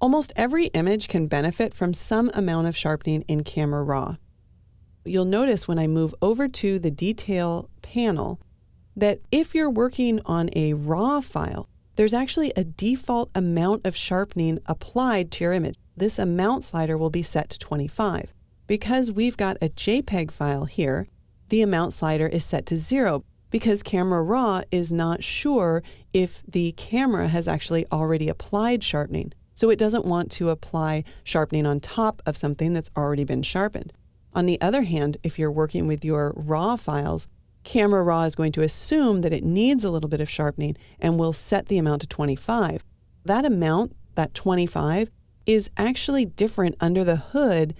Almost every image can benefit from some amount of sharpening in Camera Raw. You'll notice when I move over to the detail panel that if you're working on a RAW file, there's actually a default amount of sharpening applied to your image. This amount slider will be set to 25. Because we've got a JPEG file here, the amount slider is set to 0 because Camera Raw is not sure if the camera has actually already applied sharpening. So it doesn't want to apply sharpening on top of something that's already been sharpened. On the other hand, if you're working with your RAW files, Camera Raw is going to assume that it needs a little bit of sharpening and will set the amount to 25. That amount, that 25, is actually different under the hood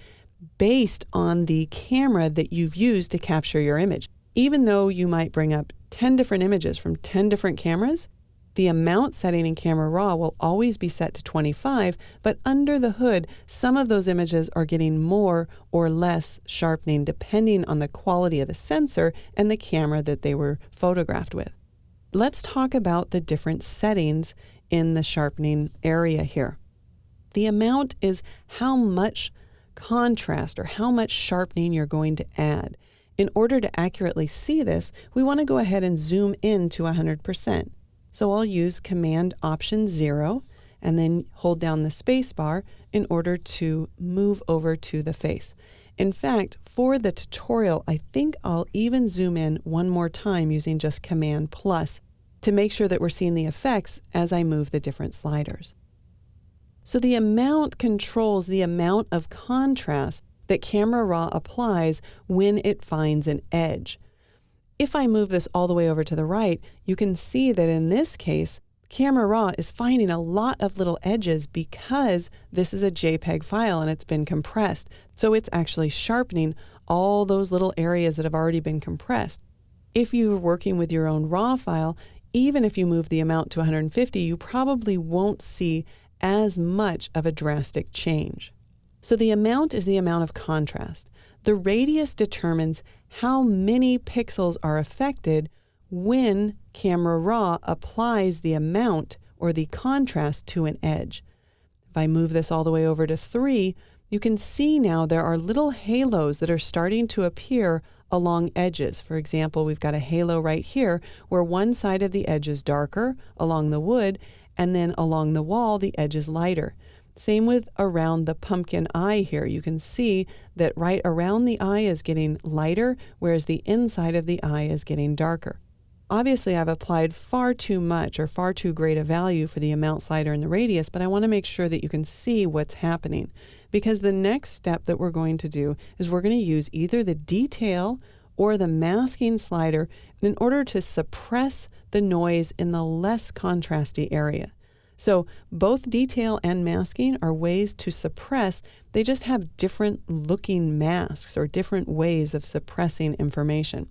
based on the camera that you've used to capture your image. Even though you might bring up 10 different images from 10 different cameras, the amount setting in Camera Raw will always be set to 25, but under the hood, some of those images are getting more or less sharpening depending on the quality of the sensor and the camera that they were photographed with. Let's talk about the different settings in the sharpening area here. The amount is how much contrast or how much sharpening you're going to add. In order to accurately see this, we want to go ahead and zoom in to 100%. So I'll use Command Option 0 and then hold down the space bar in order to move over to the face. In fact, for the tutorial, I think I'll even zoom in one more time using just Command plus to make sure that we're seeing the effects as I move the different sliders. So the amount controls the amount of contrast that Camera Raw applies when it finds an edge. If I move this all the way over to the right, you can see that in this case, Camera Raw is finding a lot of little edges because this is a JPEG file and it's been compressed. So it's actually sharpening all those little areas that have already been compressed. If you're working with your own RAW file, even if you move the amount to 150, you probably won't see as much of a drastic change. So the amount is the amount of contrast. The radius determines how many pixels are affected when Camera Raw applies the amount or the contrast to an edge. If I move this all the way over to 3, you can see now there are little halos that are starting to appear along edges. For example, we've got a halo right here where one side of the edge is darker along the wood, and then along the wall the edge is lighter. Same with around the pumpkin eye here. You can see that right around the eye is getting lighter, whereas the inside of the eye is getting darker. Obviously, I've applied far too much or far too great a value for the amount slider and the radius, but I want to make sure that you can see what's happening. Because the next step that we're going to do is we're going to use either the detail or the masking slider in order to suppress the noise in the less contrasty area. So both detail and masking are ways to suppress. They just have different looking masks or different ways of suppressing information.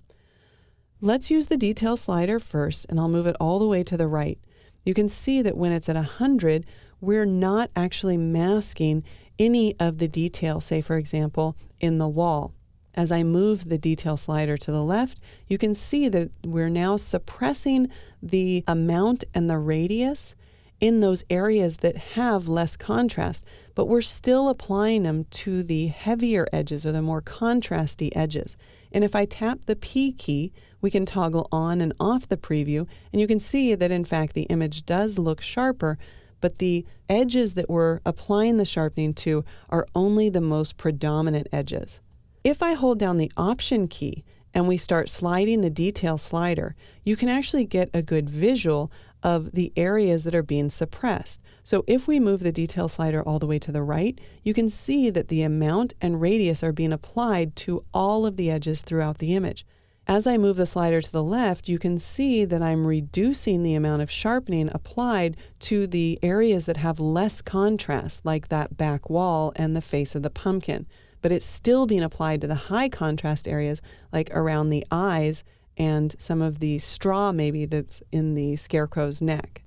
Let's use the detail slider first, and I'll move it all the way to the right. You can see that when it's at 100, we're not actually masking any of the detail, say for example, in the wall. As I move the detail slider to the left, you can see that we're now suppressing the amount and the radius in those areas that have less contrast, but we're still applying them to the heavier edges or the more contrasty edges. And if I tap the P key, we can toggle on and off the preview, and you can see that in fact the image does look sharper, but the edges that we're applying the sharpening to are only the most predominant edges. If I hold down the Option key and we start sliding the detail slider, you can actually get a good visual of the areas that are being suppressed. So if we move the detail slider all the way to the right, you can see that the amount and radius are being applied to all of the edges throughout the image. As I move the slider to the left, you can see that I'm reducing the amount of sharpening applied to the areas that have less contrast, like that back wall and the face of the pumpkin. But it's still being applied to the high contrast areas, like around the eyes and some of the straw maybe that's in the scarecrow's neck.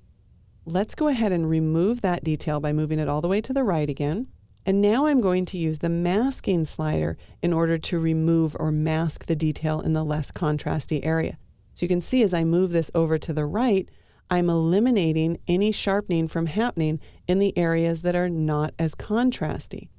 Let's go ahead and remove that detail by moving it all the way to the right again. And now I'm going to use the masking slider in order to remove or mask the detail in the less contrasty area. So you can see as I move this over to the right, I'm eliminating any sharpening from happening in the areas that are not as contrasty.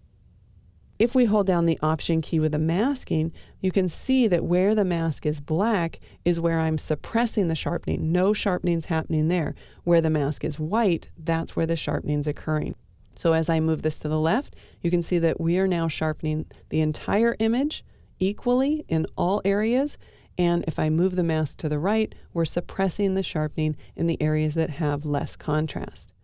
If we hold down the Option key with the masking, you can see that where the mask is black is where I'm suppressing the sharpening. No sharpening's happening there. Where the mask is white, that's where the sharpening's occurring. So as I move this to the left, you can see that we are now sharpening the entire image equally in all areas. And if I move the mask to the right, we're suppressing the sharpening in the areas that have less contrast.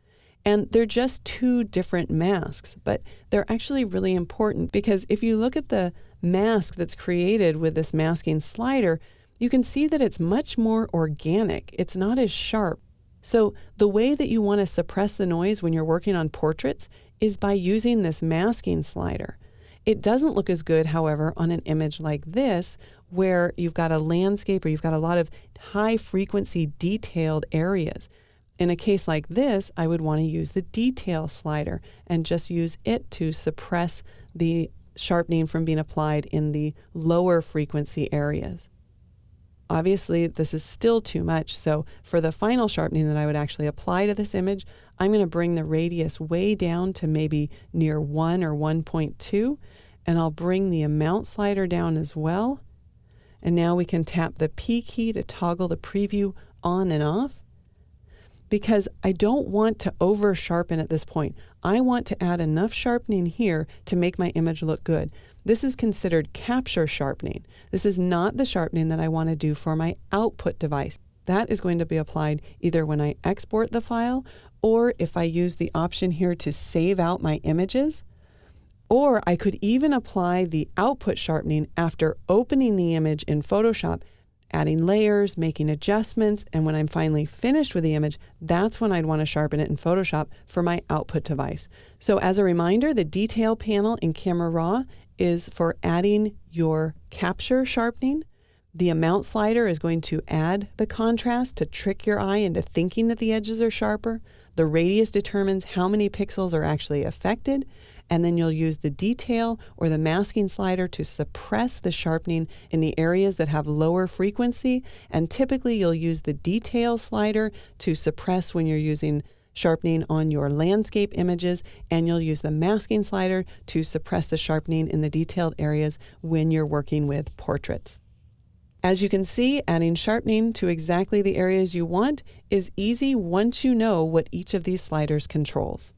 And they're just two different masks, but they're actually really important because if you look at the mask that's created with this masking slider, you can see that it's much more organic. It's not as sharp. So the way that you want to suppress the noise when you're working on portraits is by using this masking slider. It doesn't look as good, however, on an image like this, where you've got a landscape or you've got a lot of high frequency detailed areas. In a case like this, I would want to use the detail slider and just use it to suppress the sharpening from being applied in the lower frequency areas. Obviously, this is still too much, so for the final sharpening that I would actually apply to this image, I'm going to bring the radius way down to maybe near 1 or 1.2, and I'll bring the amount slider down as well. And now we can tap the P key to toggle the preview on and off. Because I don't want to over sharpen at this point. I want to add enough sharpening here to make my image look good. This is considered capture sharpening. This is not the sharpening that I want to do for my output device. That is going to be applied either when I export the file or if I use the option here to save out my images. Or I could even apply the output sharpening after opening the image in Photoshop, adding layers, making adjustments, and when I'm finally finished with the image, that's when I'd want to sharpen it in Photoshop for my output device. So as a reminder, the detail panel in Camera Raw is for adding your capture sharpening. The amount slider is going to add the contrast to trick your eye into thinking that the edges are sharper. The radius determines how many pixels are actually affected. And then you'll use the detail or the masking slider to suppress the sharpening in the areas that have lower frequency. And typically you'll use the detail slider to suppress when you're using sharpening on your landscape images, and you'll use the masking slider to suppress the sharpening in the detailed areas when you're working with portraits. As you can see, adding sharpening to exactly the areas you want is easy once you know what each of these sliders controls.